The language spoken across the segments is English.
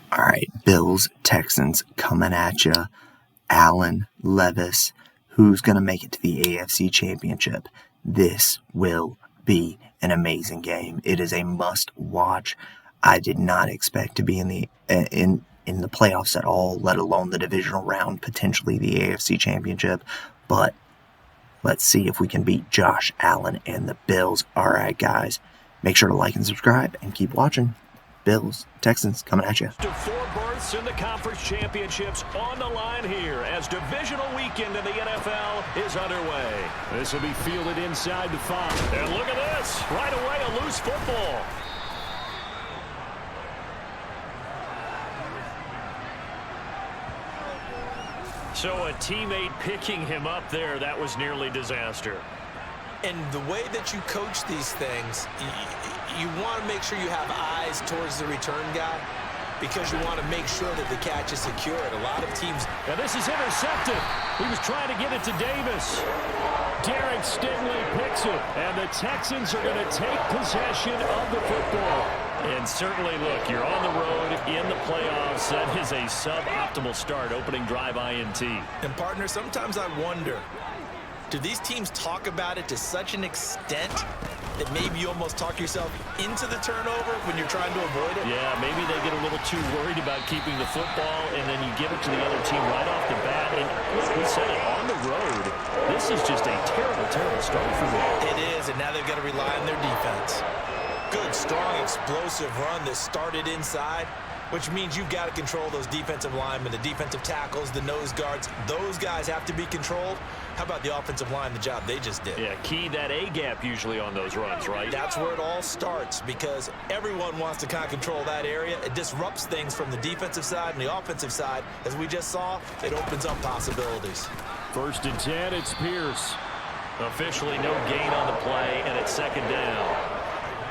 All right, Bills, Texans coming at you. Allen, Levis, who's going to make it to the AFC Championship? This will be an amazing game. It is a must-watch. I did not expect to be in the playoffs at all, let alone the divisional round, potentially the AFC Championship. But let's see if we can beat Josh Allen and the Bills. All right, guys, make sure to like and subscribe and keep watching. Bills, Texans coming at you. To 4 berths in the conference championships on the line here as divisional weekend in the NFL is underway. This will be fielded inside the 5. And look at this. Right away, a loose football. So a teammate picking him up there, that was nearly disaster. And the way that you coach these things, you want to make sure you have eyes towards the return guy because you want to make sure that the catch is secured. A lot of teams... And this is intercepted. He was trying to get it to Davis. Derek Stingley picks it. And the Texans are going to take possession of the football. And certainly, look, you're on the road in the playoffs. That is a suboptimal start, opening drive INT. And, partner, sometimes I wonder, do these teams talk about it to such an extent that maybe you almost talk yourself into the turnover when you're trying to avoid it? Yeah, maybe they get a little too worried about keeping the football, and then you give it to the other team right off the bat. And we said it, on the road, this is just a terrible, terrible start for them. It is, and now they've got to rely on their defense. Good, strong, explosive run that started inside, which means you've got to control those defensive linemen, the defensive tackles, the nose guards. Those guys have to be controlled. How about the offensive line, the job they just did? Yeah, key that A-gap usually on those runs, right? That's where it all starts because everyone wants to kind of control that area. It disrupts things from the defensive side and the offensive side. As we just saw, it opens up possibilities. 1st and 10, it's Pierce. Officially no gain on the play, and it's 2nd down.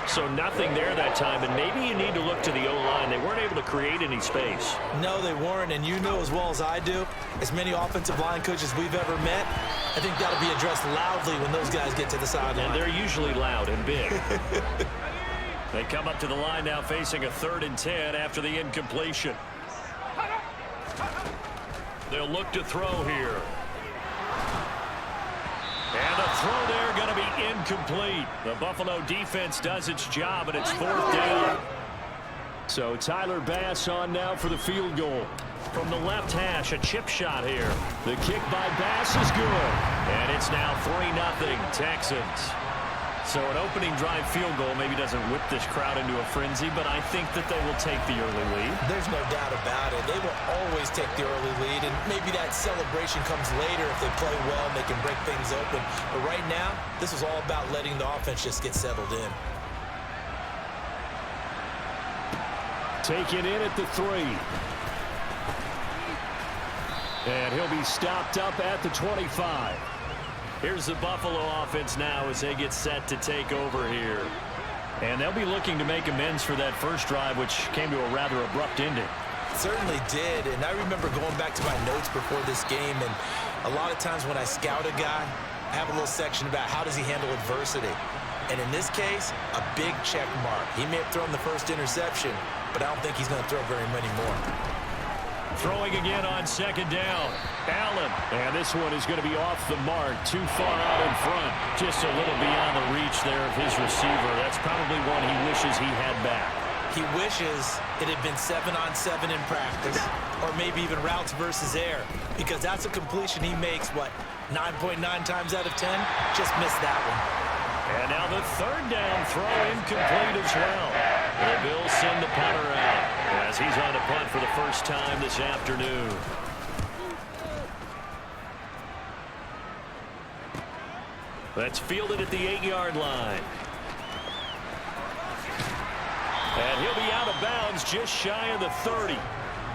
So nothing there that time, and maybe you need to look to the O-line. They weren't able to create any space. No, they weren't, and you know as well as I do, as many offensive line coaches we've ever met, I think that'll be addressed loudly when those guys get to the sideline. And they're usually loud and big. They come up to the line now facing a 3rd and 10 after the incompletion. They'll look to throw here. And the throw there going to be incomplete. The Buffalo defense does its job, and it's 4th down. So Tyler Bass on now for the field goal. From the left hash, a chip shot here. The kick by Bass is good. And it's now 3-0 Texans. So an opening drive field goal maybe doesn't whip this crowd into a frenzy, but I think that they will take the early lead. There's no doubt about it. They will always take the early lead, and maybe that celebration comes later if they play well and they can break things open. But right now, this is all about letting the offense just get settled in. Taken in at the 3. And he'll be stopped up at the 25. Here's the Buffalo offense now as they get set to take over here. And they'll be looking to make amends for that first drive, which came to a rather abrupt ending. Certainly did, and I remember going back to my notes before this game, and a lot of times when I scout a guy, I have a little section about how does he handle adversity. And in this case, a big check mark. He may have thrown the first interception, but I don't think he's going to throw very many more. Throwing again on 2nd down. Allen. And this one is going to be off the mark. Too far out in front. Just a little beyond the reach there of his receiver. That's probably one he wishes he had back. He wishes it had been 7-on-7 in practice, or maybe even routes versus air, because that's a completion he makes, what, 9.9 times out of 10? Just missed that one. And now the 3rd down throw incomplete as well. The Bills send the punter out as he's on a punt for the first time this afternoon. That's fielded at the 8-yard line. And he'll be out of bounds just shy of the 30.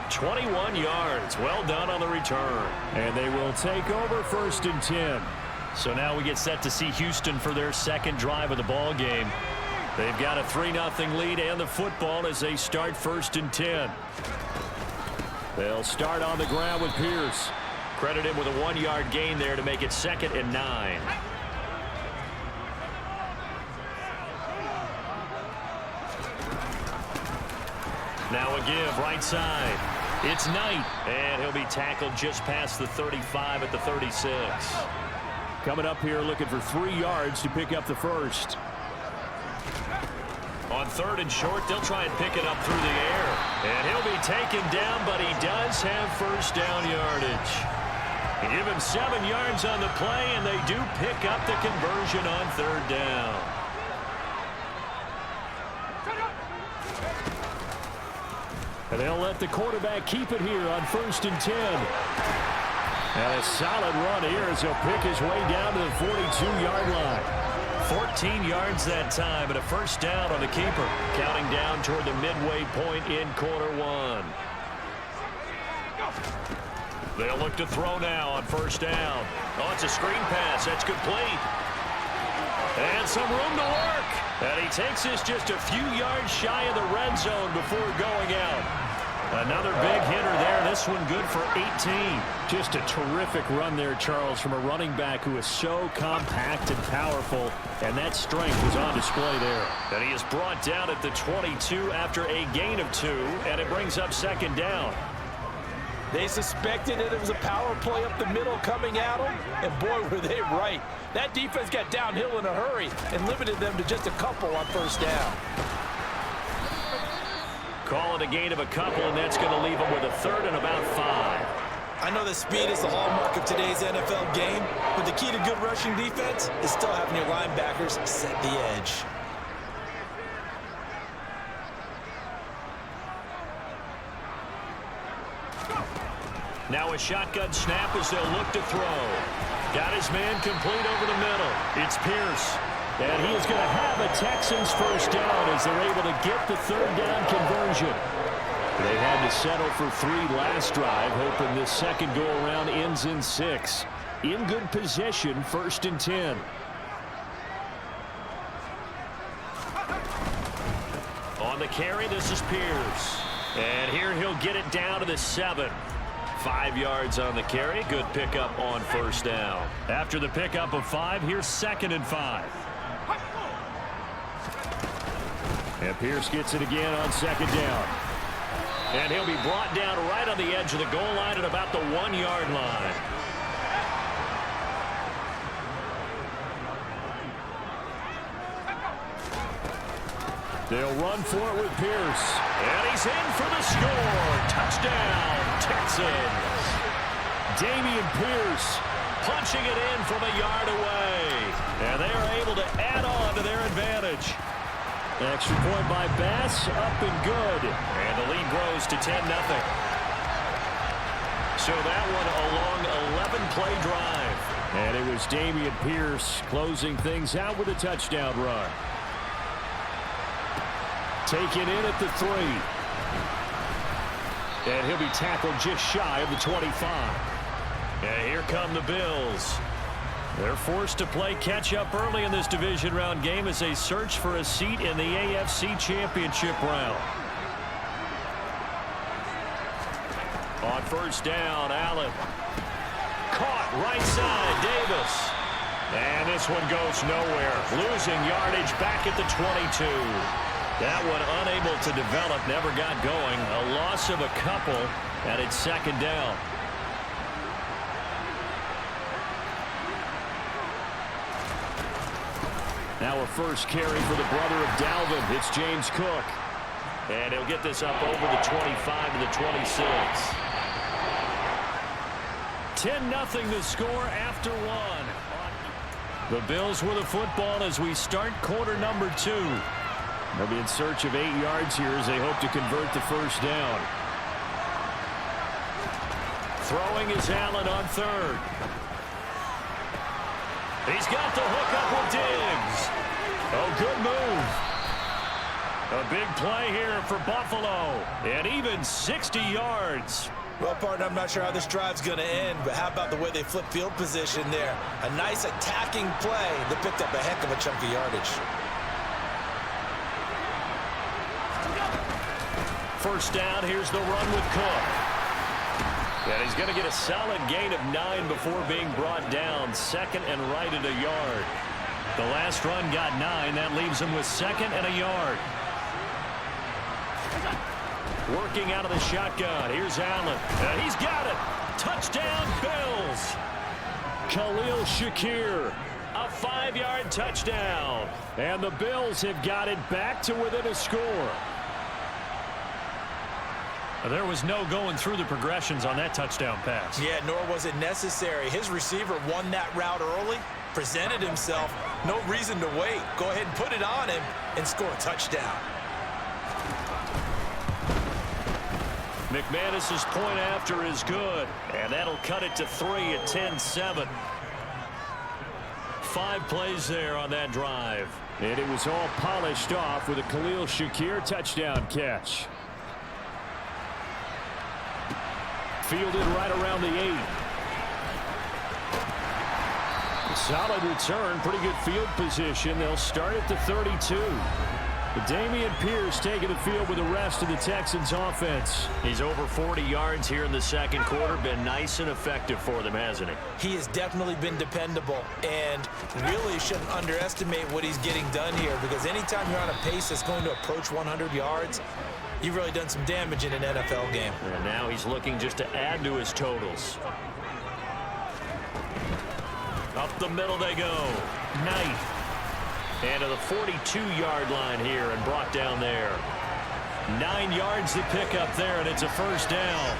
21 yards. Well done on the return. And they will take over 1st and 10. So now we get set to see Houston for their 2nd drive of the ball game. They've got a 3-0 lead and the football as they start 1st and 10. They'll start on the ground with Pierce. Credit him with a 1-yard gain there to make it 2nd and 9. Now a give right side. It's Knight, and he'll be tackled just past the 35 at the 36. Coming up here looking for 3 yards to pick up the first. On 3rd and short, they'll try and pick it up through the air. And he'll be taken down, but he does have first down yardage. You give him 7 yards on the play, and they do pick up the conversion on 3rd down. And they'll let the quarterback keep it here on 1st and 10. And a solid run here as he'll pick his way down to the 42-yard line. 14 yards that time and a first down on the keeper. Counting down toward the midway point in quarter 1. They'll look to throw now on 1st down. Oh, it's a screen pass. That's complete. And some room to work. And he takes this just a few yards shy of the red zone before going out. Another big hitter there. This one good for 18. Just a terrific run there, Charles, from a running back who is so compact and powerful. And that strength was on display there. And he is brought down at the 22 after a gain of 2. And it brings up 2nd down. They suspected that it was a power play up the middle coming at them, and boy, were they right. That defense got downhill in a hurry and limited them to just a couple on 1st down. Call it a gain of a couple, and that's going to leave them with a 3rd and about 5. I know that speed is the hallmark of today's NFL game, but the key to good rushing defense is still having your linebackers set the edge. Now a shotgun snap as they'll look to throw. Got his man complete over the middle. It's Pierce. And he is going to have a Texans first down as they're able to get the 3rd down conversion. They had to settle for 3 last drive, hoping this second go-around ends in 6. In good position, 1st and 10. On the carry, this is Pierce. And here he'll get it down to the 7. 5 yards on the carry. Good pickup on 1st down. After the pickup of 5, here's 2nd and 5. And Pierce gets it again on 2nd down. And he'll be brought down right on the edge of the goal line at about the 1-yard line. They'll run for it with Pierce. And he's in for the score. Touchdown, Texans. Damian Pierce punching it in from a yard away. And they are able to add on to their advantage. Extra point by Bass, up and good. And the lead grows to 10-0. So that one a long 11-play drive. And it was Damian Pierce closing things out with a touchdown run. Taken in at the 3. And he'll be tackled just shy of the 25. And here come the Bills. They're forced to play catch-up early in this division round game as they search for a seat in the AFC Championship round. On 1st down, Allen. Caught right side, Davis. And this one goes nowhere. Losing yardage back at the 22. That one unable to develop, never got going. A loss of a couple, and it's 2nd down. Now a first carry for the brother of Dalvin. It's James Cook. And he'll get this up over the 25 to the 26. 10-0 the score after 1. The Bills with the football as we start quarter number 2. They'll be in search of 8 yards here as they hope to convert the first down. Throwing is Allen on 3rd. He's got the hook up with Diggs. Oh, good move. A big play here for Buffalo. And even 60 yards. Well, partner, I'm not sure how this drive's going to end, but how about the way they flip field position there? A nice attacking play that picked up a heck of a chunk of yardage. First down, here's the run with Cook. And he's going to get a solid gain of 9 before being brought down. 2nd and right at a yard. The last run got 9. That leaves him with 2nd and a yard. Working out of the shotgun. Here's Allen. And he's got it. Touchdown, Bills. Khalil Shakir. A 5-yard touchdown. And the Bills have got it back to within a score. There was no going through the progressions on that touchdown pass. Yeah, nor was it necessary. His receiver won that route early, presented himself. No reason to wait. Go ahead and put it on him and score a touchdown. McManus's point after is good. And that'll cut it to 3 at 10-7. 5 plays there on that drive. And it was all polished off with a Khalil Shakir touchdown catch. Fielded right around the 8. Solid return, pretty good field position. They'll start at the 32. Dameon Pierce taking the field with the rest of the Texans offense. He's over 40 yards here in the second quarter. Been nice and effective for them, hasn't he? He has definitely been dependable, and really shouldn't underestimate what he's getting done here, because anytime you're on a pace that's going to approach 100 yards, you've really done some damage in an NFL game. And now he's looking just to add to his totals. Up the middle they go. Knight. And to the 42-yard line here and brought down there. 9 yards to pick up there, and it's a first down.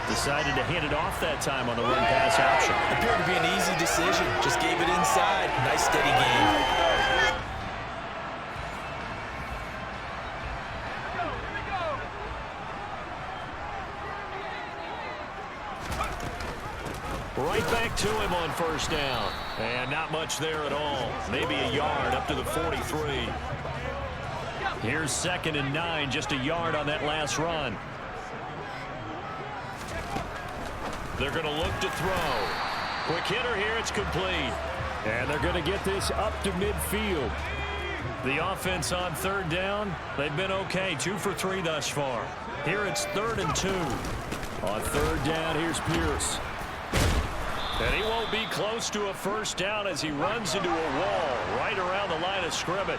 Decided to hand it off that time on the run-pass option. Appeared to be an easy decision. Just gave it inside. Nice steady game. Right back to him on first down. And not much there at all. Maybe a yard up to the 43. Here's 2nd and 9, just a yard on that last run. They're going to look to throw. Quick hitter here, it's complete. And they're going to get this up to midfield. The offense on 3rd down, they've been okay. 2 for 3 thus far. Here it's 3rd and 2. On 3rd down, here's Pierce. And he won't be close to a first down as he runs into a wall right around the line of scrimmage.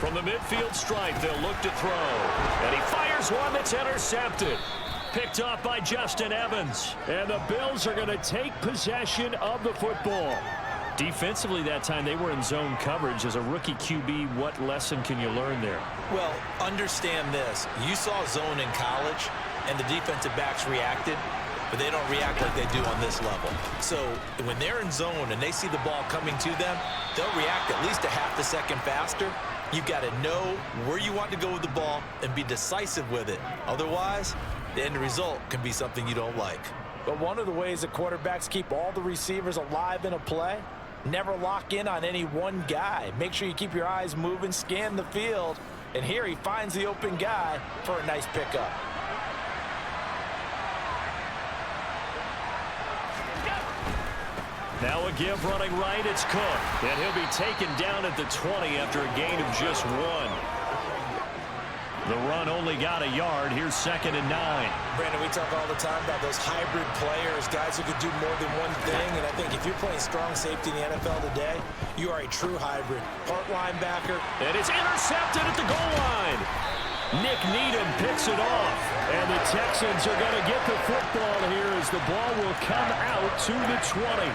From the midfield stripe, they'll look to throw. And he fires one that's intercepted. Picked off by Justin Evans. And the Bills are going to take possession of the football. Defensively that time, they were in zone coverage. As a rookie QB, what lesson can you learn there? Well, understand this. You saw zone in college, and the defensive backs reacted, but they don't react like they do on this level. So when they're in zone and they see the ball coming to them, they'll react at least a half a second faster. You've got to know where you want to go with the ball and be decisive with it. Otherwise, the end result can be something you don't like. But one of the ways that quarterbacks keep all the receivers alive in a play, never lock in on any one guy. Make sure you keep your eyes moving, scan the field, and here he finds the open guy for a nice pickup. Now a give running right, it's Cook. And he'll be taken down at the 20 after a gain of just 1. The run only got a yard. Here's 2nd and 9. Brandon, we talk all the time about those hybrid players, guys who could do more than one thing. And I think if you're playing strong safety in the NFL today, you are a true hybrid. Part linebacker. And it's intercepted at the goal line. Nick Needham picks it off. And the Texans are going to get the football here as the ball will come out to the 20.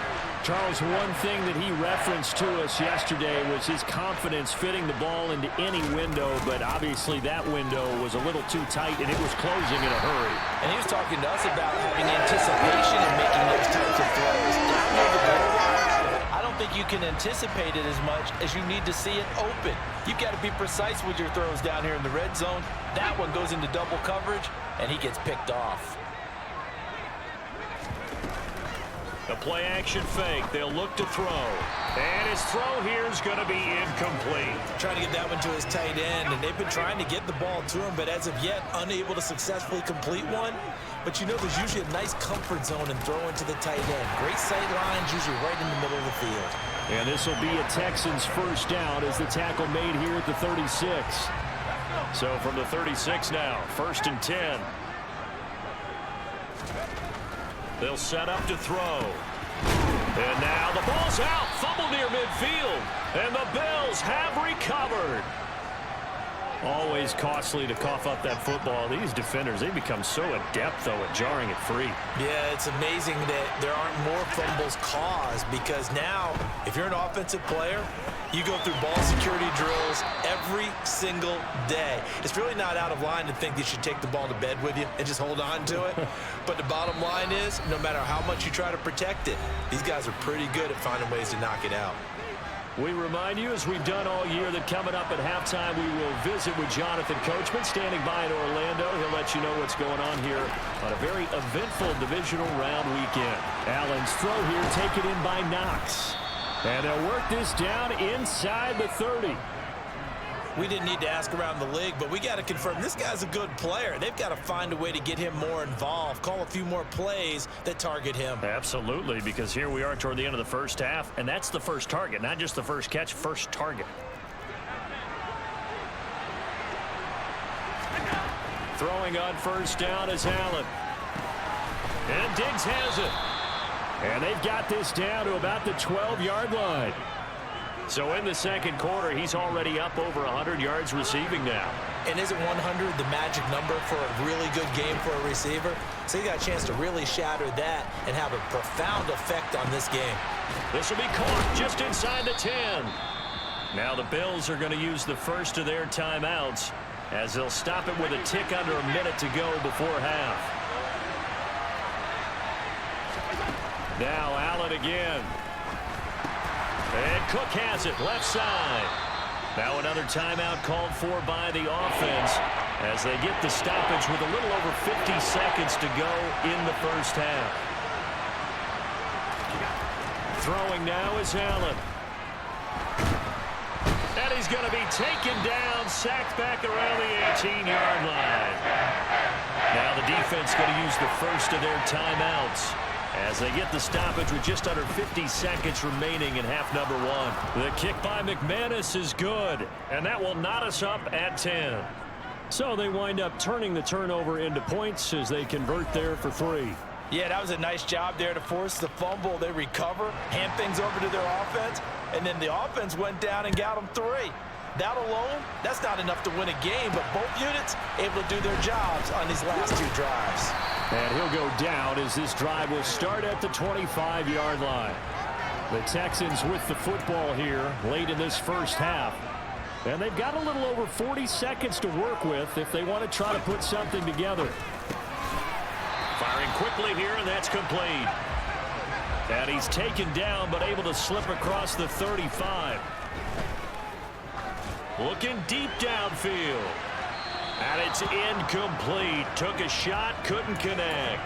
Charles, one thing that he referenced to us yesterday was his confidence fitting the ball into any window, but obviously that window was a little too tight and it was closing in a hurry. And he was talking to us about having anticipation and making those types of throws. Down near the goal line, I don't think you can anticipate it as much as you need to see it open. You've got to be precise with your throws down here in the red zone. That one goes into double coverage, and he gets picked off. The play action fake. They'll look to throw. And his throw here is going to be incomplete. Trying to get that one to his tight end, and they've been trying to get the ball to him, but as of yet, unable to successfully complete one. But you know there's usually a nice comfort zone and throw into the tight end. Great sight lines, usually right in the middle of the field. And this will be a Texans first down as the tackle made here at the 36. So from the 36 now, 1st and 10. They'll set up to throw. And now the ball's out. Fumble near midfield. And the Bills have recovered. Always costly to cough up that football. These defenders, they become so adept, though, at jarring it free. Yeah, it's amazing that there aren't more fumbles caused because now, if you're an offensive player, you go through ball security drills every single day. It's really not out of line to think you should take the ball to bed with you and just hold on to it. But the bottom line is, no matter how much you try to protect it, these guys are pretty good at finding ways to knock it out. We remind you, as we've done all year, that coming up at halftime, we will visit with Jonathan Coachman standing by in Orlando. He'll let you know what's going on here on a very eventful divisional round weekend. Allen's throw here taken in by Knox. And they'll work this down inside the 30. We didn't need to ask around the league, but we got to confirm this guy's a good player. They've got to find a way to get him more involved, call a few more plays that target him. Absolutely, because here we are toward the end of the first half, and that's the first target, not just the first catch, first target. Throwing on first down is Allen. And Diggs has it. And they've got this down to about the 12-yard line. So in the second quarter, he's already up over 100 yards receiving now. And isn't 100 the magic number for a really good game for a receiver? So he got a chance to really shatter that and have a profound effect on this game. This will be caught just inside the 10. Now the Bills are going to use the first of their timeouts as they'll stop it with a tick under a minute to go before half. Now Allen again. And Cook has it, left side. Now another timeout called for by the offense as they get the stoppage with a little over 50 seconds to go in the first half. Throwing now is Allen. And he's going to be taken down, sacked back around the 18-yard line. Now the defense going to use the first of their timeouts as they get the stoppage with just under 50 seconds remaining in half number one. The kick by McManus is good, and that will knot us up at 10. So they wind up turning the turnover into points as they convert there for 3. Yeah, that was a nice job there to force the fumble. They recover, hand things over to their offense, and then the offense went down and got them 3. That alone, that's not enough to win a game, but both units able to do their jobs on these last 2 drives. And he'll go down as this drive will start at the 25-yard line. The Texans with the football here late in this first half. And they've got a little over 40 seconds to work with if they want to try to put something together. Firing quickly here, and that's complete. And he's taken down, but able to slip across the 35. Looking deep downfield. And it's incomplete. Took a shot, couldn't connect.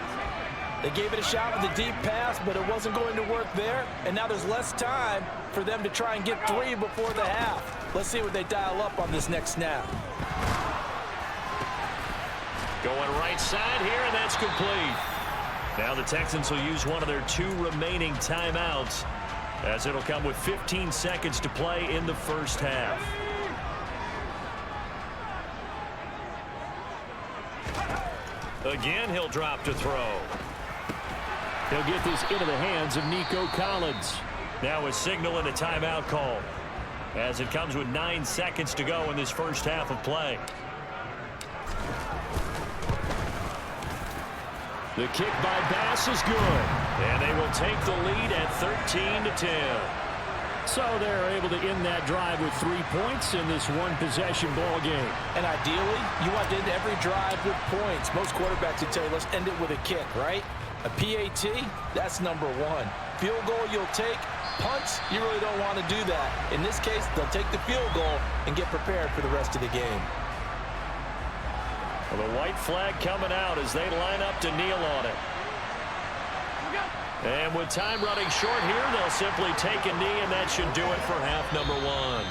They gave it a shot with a deep pass, but it wasn't going to work there. And now there's less time for them to try and get 3 before the half. Let's see what they dial up on this next snap. Going right side here, and that's complete. Now the Texans will use one of their 2 remaining timeouts as it'll come with 15 seconds to play in the first half. Again, he'll drop to throw. He'll get this into the hands of Nico Collins. Now a signal and a timeout call as it comes with 9 seconds to go in this first half of play. The kick by Bass is good, and they will take the lead at 13-10. So they're able to end that drive with 3 points in this one-possession ball game. And ideally, you want to end every drive with points. Most quarterbacks would tell you, let's end it with a kick, right? A PAT, that's number 1. Field goal you'll take. Punts, you really don't want to do that. In this case, they'll take the field goal and get prepared for the rest of the game. Well, the white flag coming out as they line up to kneel on it. And with time running short here, they'll simply take a knee, and that should do it for half number 1.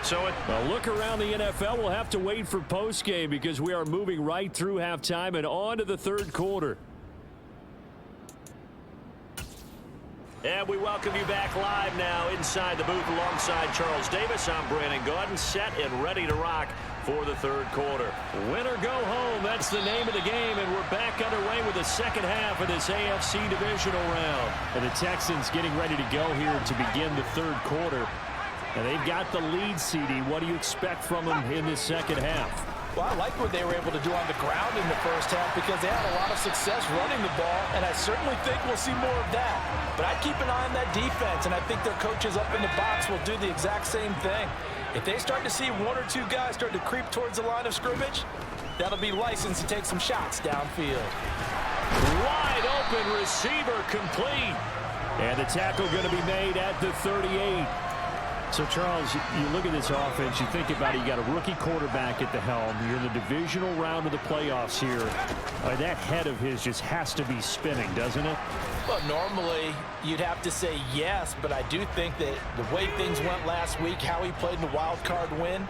So a look around the NFL. We'll have to wait for postgame because we are moving right through halftime and on to the third quarter. And we welcome you back live now inside the booth alongside Charles Davis. I'm Brandon Gaudin, set and ready to rock for the third quarter. Win or go home, that's the name of the game, and we're back underway with the second half of this AFC divisional round. And the Texans getting ready to go here to begin the third quarter. And they've got the lead, CD. What do you expect from them in this second half? Well, I like what they were able to do on the ground in the first half because they had a lot of success running the ball, and I certainly think we'll see more of that. But I'd keep an eye on that defense, and I think their coaches up in the box will do the exact same thing. If they start to see one or two guys start to creep towards the line of scrimmage, that'll be licensed to take some shots downfield. Wide open receiver complete. And the tackle going to be made at the 38. So, Charles, you look at this offense, you think about it, you got a rookie quarterback at the helm. You're in the divisional round of the playoffs here. That head of his just has to be spinning, doesn't it? Well, normally you'd have to say yes, but I do think that the way things went last week, how he played in the wild card win,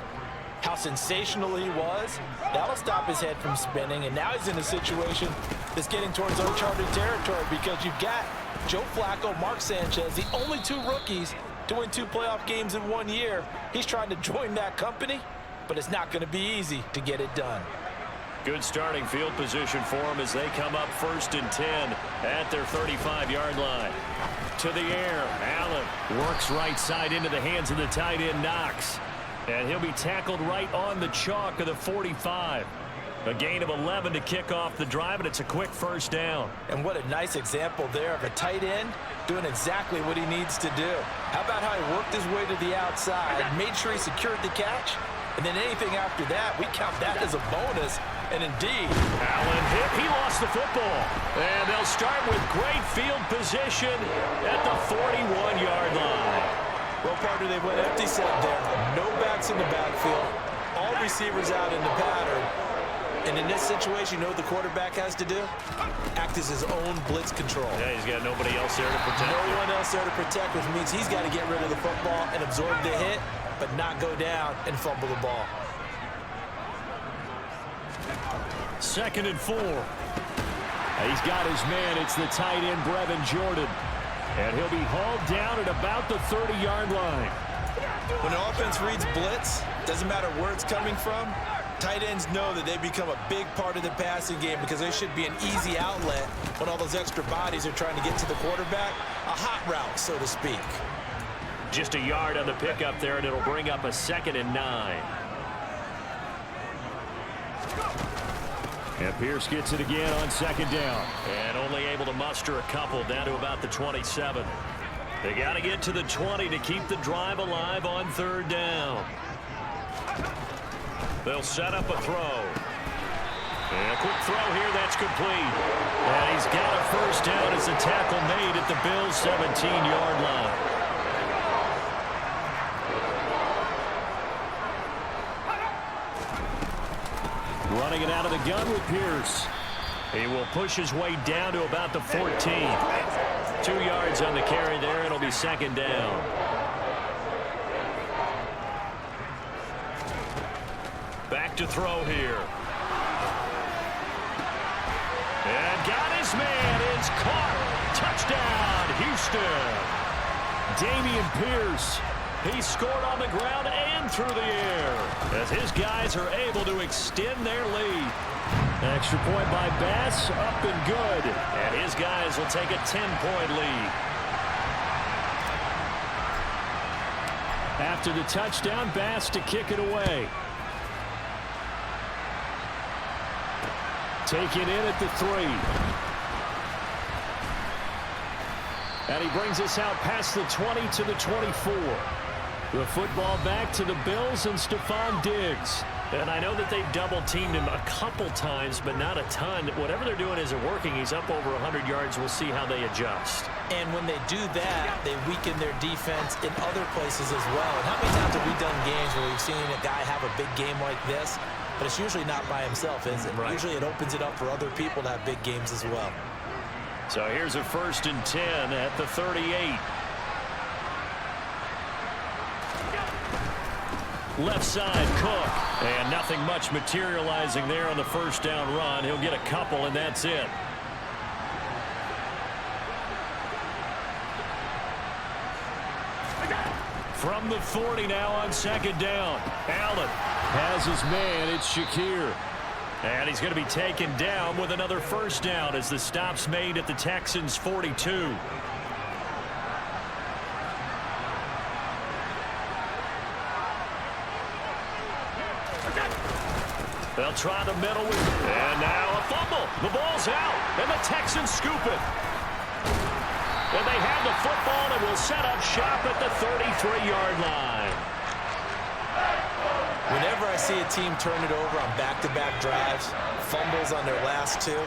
how sensational he was, that'll stop his head from spinning. And now he's in a situation that's getting towards uncharted territory because you've got Joe Flacco, Mark Sanchez, the only two rookies to win 2 playoff games in 1 year. He's trying to join that company, but it's not going to be easy to get it done. Good starting field position for them as they come up 1st and 10 at their 35-yard line. To the air, Allen works right side into the hands of the tight end, Knox. And he'll be tackled right on the chalk of the 45. A gain of 11 to kick off the drive, and it's a quick first down. And what a nice example there of a tight end doing exactly what he needs to do. How about how he worked his way to the outside, made sure he secured the catch, and then anything after that, we count that as a bonus. And indeed, Allen hit. He lost the football. And they'll start with great field position at the 41-yard line. Well, partner, they went empty set there. No backs in the backfield. All receivers out in the pattern. And in this situation, you know what the quarterback has to do? Act as his own blitz control. Yeah, he's got nobody else there to protect. No one else there to protect, which means he's got to get rid of the football and absorb the hit, but not go down and fumble the ball. 2nd and 4. He's got his man. It's the tight end, Brevin Jordan. And he'll be hauled down at about the 30-yard line. When the offense reads blitz, doesn't matter where it's coming from, tight ends know that they become a big part of the passing game because they should be an easy outlet when all those extra bodies are trying to get to the quarterback. A hot route, so to speak. Just a yard on the pickup there, and it'll bring up a 2nd and 9. And Pierce gets it again on 2nd down. And only able to muster a couple down to about the 27. They got to get to the 20 to keep the drive alive on 3rd down. They'll set up a throw. And a quick throw here, that's complete. And he's got a first down as the tackle made at the Bills' 17-yard line. Running it out of the gun with Pierce. He will push his way down to about the 14. 2 yards on the carry there. It'll be 2nd down. Back to throw here. And got his man. It's caught. Touchdown, Houston. Dameon Pierce. He scored on the ground and through the air as his guys are able to extend their lead. Extra point by Bass, up and good. And his guys will take a 10-point lead. After the touchdown, Bass to kick it away. Taken in at the 3. And he brings us out past the 20 to the 24. The football back to the Bills and Stephon Diggs. And I know that they've double-teamed him a couple times, but not a ton. Whatever they're doing isn't working. He's up over 100 yards. We'll see how they adjust. And when they do that, they weaken their defense in other places as well. And how many times have we done games where we've seen a guy have a big game like this? But it's usually not by himself, is it? Right. Usually it opens it up for other people to have big games as well. So here's a 1st and 10 at the 38. Left side, Cook. And nothing much materializing there on the first down run. He'll get a couple, and that's it. From the 40 now on second down. Allen has his man. It's Shakir. And he's going to be taken down with another first down as the stop's made at the Texans' 42. They'll try the middle with, and now a fumble. The ball's out, and the Texans scoop it. And they have the football and will set up shop at the 33-yard line. Whenever I see a team turn it over on back-to-back drives, fumbles on their last two,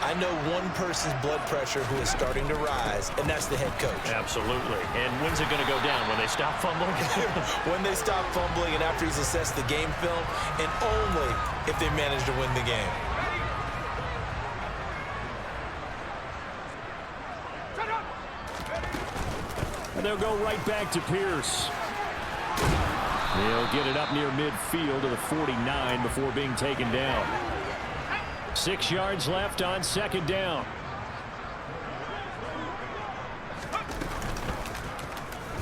I know one person's blood pressure who is starting to rise, and that's the head coach. Absolutely. And when's it going to go down? When they stop fumbling? When they stop fumbling and after he's assessed the game film, and only if they manage to win the game. And they'll go right back to Pierce. He'll get it up near midfield to the 49 before being taken down. 6 yards left on second down.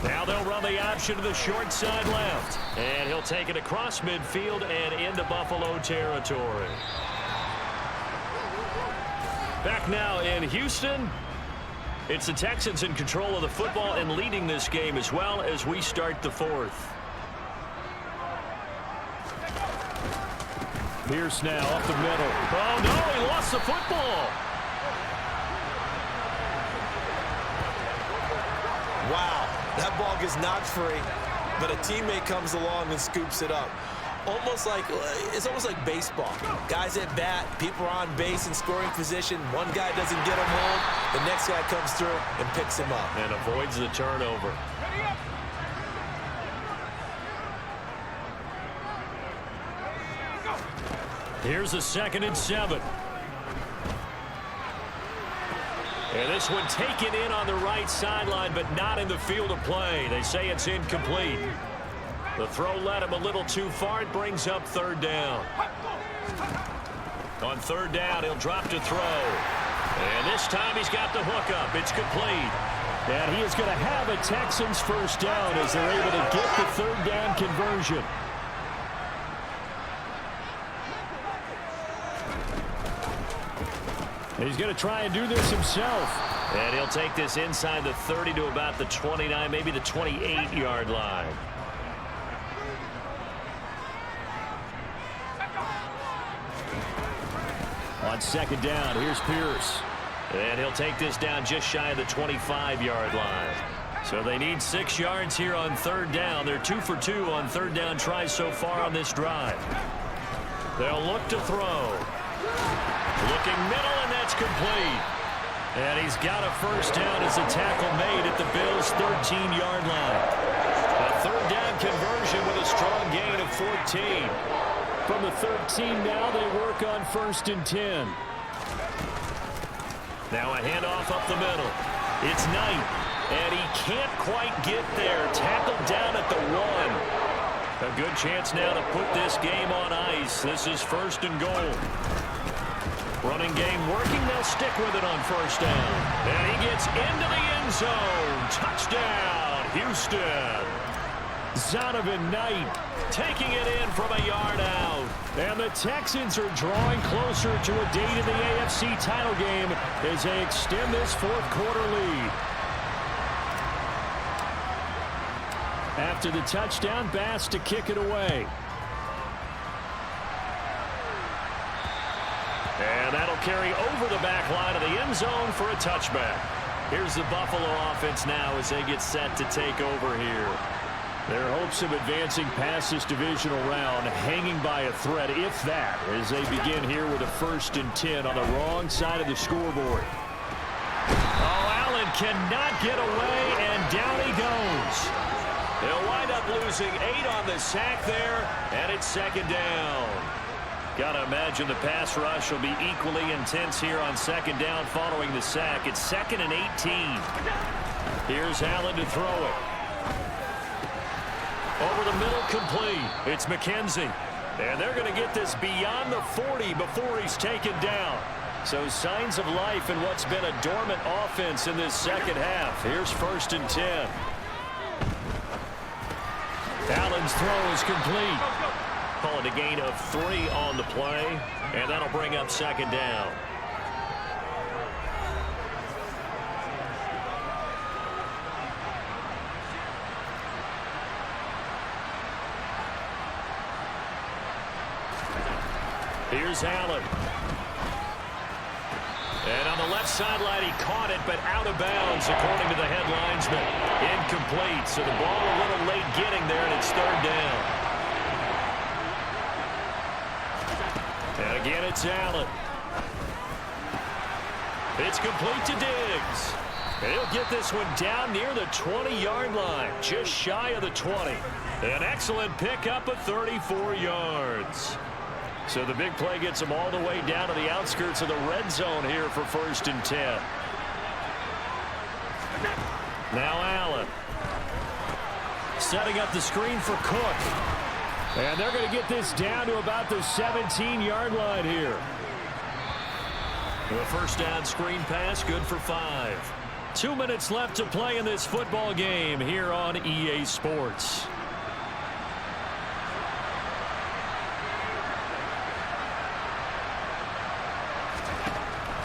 Now they'll run the option to the short side left. And he'll take it across midfield and into Buffalo territory. Back now in Houston. It's the Texans in control of the football and leading this game as well as we start the fourth. Pierce now up the middle. Oh, no, he lost the football. Wow, that ball gets knocked free, but a teammate comes along and scoops it up. It's almost like baseball. Guys at bat, people are on base in scoring position. One guy doesn't get him home, the next guy comes through and picks him up. And avoids the turnover. Here's a 2nd and 7. And this one taken in on the right sideline, but not in the field of play. They say it's incomplete. The throw led him a little too far. It brings up 3rd down. On 3rd down, he'll drop to throw. And this time he's got the hook up. It's complete. And he is going to have a Texans first down as they're able to get the 3rd down conversion. He's going to try and do this himself. And he'll take this inside the 30 to about the 29, maybe the 28-yard line. On 2nd down, here's Pierce. And he'll take this down just shy of the 25-yard line. So they need 6 yards here on 3rd down. They're 2 for 2 on 3rd down tries so far on this drive. They'll look to throw. Looking middle, and that's complete. And he's got a first down as a tackle made at the Bills' 13-yard line. A 3rd down conversion with a strong gain of 14. From the 13 now, they work on 1st and 10. Now a handoff up the middle. It's Knight, and he can't quite get there. Tackled down at the 1. A good chance now to put this game on ice. This is 1st and goal. Running game working. They'll stick with it on 1st down. And he gets into the end zone. Touchdown, Houston. Zonovan Knight taking it in from a yard out. And the Texans are drawing closer to a date in the AFC title game as they extend this 4th quarter lead. After the touchdown, Bass to kick it away. And that'll carry over the back line of the end zone for a touchback. Here's the Buffalo offense now as they get set to take over here. Their hopes of advancing past this divisional round hanging by a thread, if that, as they begin here with a 1st and 10 on the wrong side of the scoreboard. Oh, Allen cannot get away, and down he goes. They'll wind up losing 8 on the sack there, and it's 2nd down. Got to imagine the pass rush will be equally intense here on 2nd down following the sack. It's 2nd and 18. Here's Allen to throw it. Over the middle, complete. It's McKenzie. And they're going to get this beyond the 40 before he's taken down. So signs of life in what's been a dormant offense in this second half. Here's 1st and 10. Allen's throw is complete. Call it a gain of 3 on the play, and that'll bring up second down. Here's Allen. And on the left sideline, he caught it, but out of bounds, according to the head linesman. Incomplete, so the ball a little late getting there, and it's third down. And again, it's Allen. It's complete to Diggs. And he'll get this one down near the 20-yard line, just shy of the 20. An excellent pickup of 34 yards. So the big play gets him all the way down to the outskirts of the red zone here for 1st and 10. Now Allen. Setting up the screen for Cook. And they're going to get this down to about the 17-yard line here. The first down screen pass, good for 5. 2 minutes left to play in this football game here on EA Sports.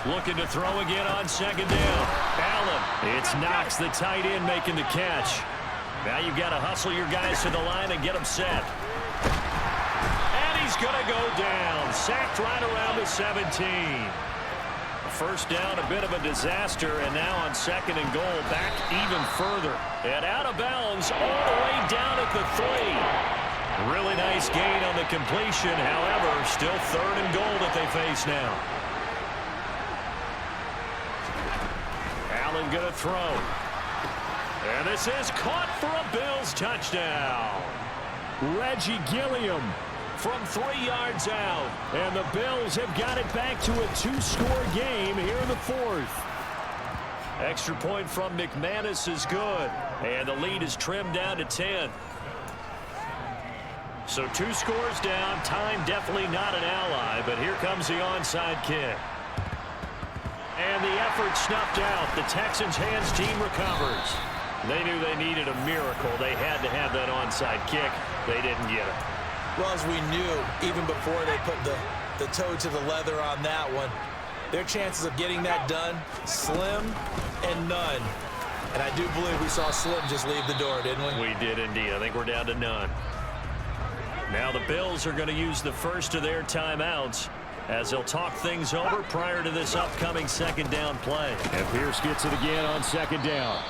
Looking to throw again on second down. Allen. It's Knox, the tight end, making the catch. Now you've got to hustle your guys to the line and get them set. And he's going to go down. Sacked right around the 17. First down, a bit of a disaster, and now on 2nd and goal, back even further. And out of bounds all the way down at the 3. Really nice gain on the completion. However, still 3rd and goal that they face now. Allen going to throw. And this is caught for a Bills touchdown. Reggie Gilliam from 3 yards out. And the Bills have got it back to a 2-score game here in the 4th. Extra point from McManus is good. And the lead is trimmed down to 10. So 2 scores down. Time definitely not an ally. But here comes the onside kick. And the effort snuffed out. The Texans' hands team recovers. They knew they needed a miracle. They had to have that onside kick. They didn't get it. Well, as we knew, even before they put the toe to the leather on that one, their chances of getting that done, slim and none. And I do believe we saw Slim just leave the door, didn't we? We did indeed. I think we're down to none. Now the Bills are going to use the first of their timeouts as they'll talk things over prior to this upcoming second down play. And Pierce gets it again on second down.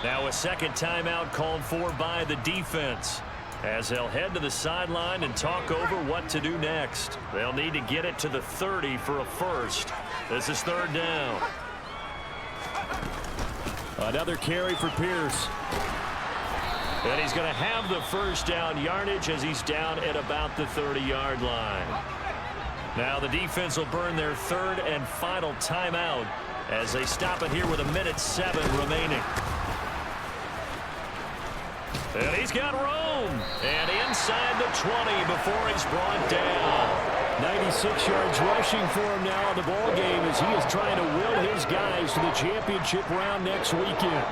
Now a second timeout called for by the defense as they'll head to the sideline and talk over what to do next. They'll need to get it to the 30 for a first. This is 3rd down. Another carry for Pierce. And he's going to have the first down yardage as he's down at about the 30-yard line. Now the defense will burn their 3rd and final timeout as they stop it here with 1:07 remaining. And he's got room. And inside the 20 before he's brought down. 96 yards rushing for him now in the ball game as he is trying to will his guys to the championship round next weekend.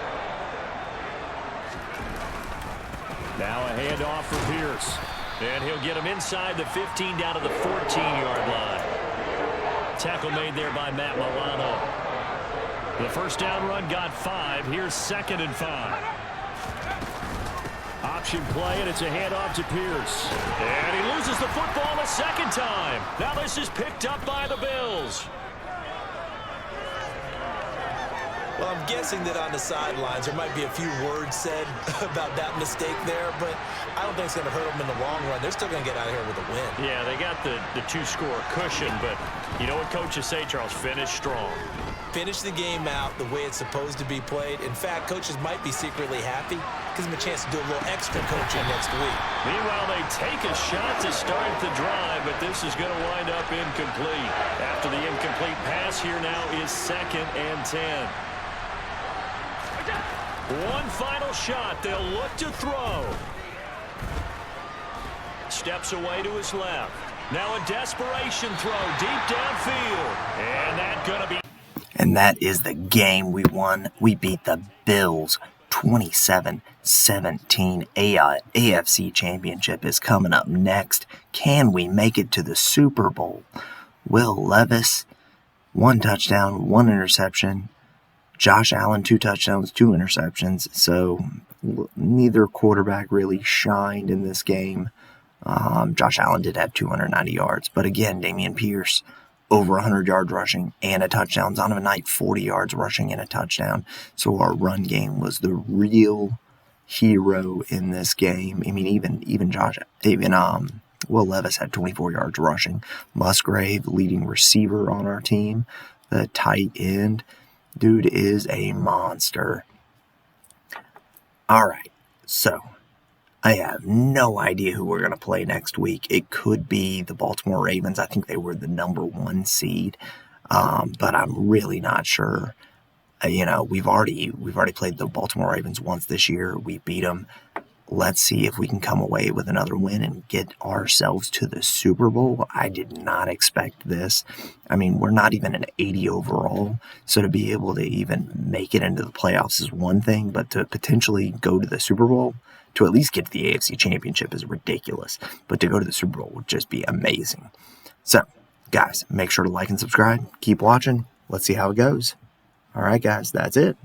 Now a handoff for Pierce. And he'll get him inside the 15 down to the 14-yard line. Tackle made there by Matt Milano. The first down run got 5. Here's 2nd and 5. Option play, and it's a handoff to Pierce. And he loses the football a second time. Now this is picked up by the Bills. Well, I'm guessing that on the sidelines there might be a few words said about that mistake there, but I don't think it's going to hurt them in the long run. They're still going to get out of here with a win. Yeah, they got the 2-score cushion, but you know what coaches say, Charles? Finish strong. Finish the game out the way it's supposed to be played. In fact, coaches might be secretly happy. Gives them a chance to do a little extra coaching next week. Meanwhile, they take a shot to start the drive, but this is going to wind up incomplete. After the incomplete pass, here now is 2nd and 10. One final shot. They'll look to throw. Steps away to his left. Now a desperation throw deep downfield. And that's going to be... And that is the game we won. We beat the Bills 27-17 17 AFC Championship is coming up next. Can we make it to the Super Bowl? Will Levis, 1 touchdown, 1 interception. Josh Allen, 2 touchdowns, 2 interceptions. So neither quarterback really shined in this game. Josh Allen did have 290 yards. But again, Dameon Pierce, over 100 yards rushing and a touchdown. Zonovan Knight, 40 yards rushing and a touchdown. So our run game was the real hero in this game. I mean, even Will Levis had 24 yards rushing. Musgrave, leading receiver on our team, the tight end, dude is a monster. All right, so I have no idea who we're going to play next week. It could be the Baltimore Ravens. I think they were the number 1 seed, but I'm really not sure. We've already played the Baltimore Ravens once this year. We beat them. Let's see if we can come away with another win and get ourselves to the Super Bowl. I did not expect this. I mean, we're not even an 80 overall, so to be able to even make it into the playoffs is one thing, but to potentially go to the Super Bowl, to at least get to the AFC Championship is ridiculous, but to go to the Super Bowl would just be amazing. So, guys, make sure to like and subscribe. Keep watching. Let's see how it goes. All right, guys, that's it.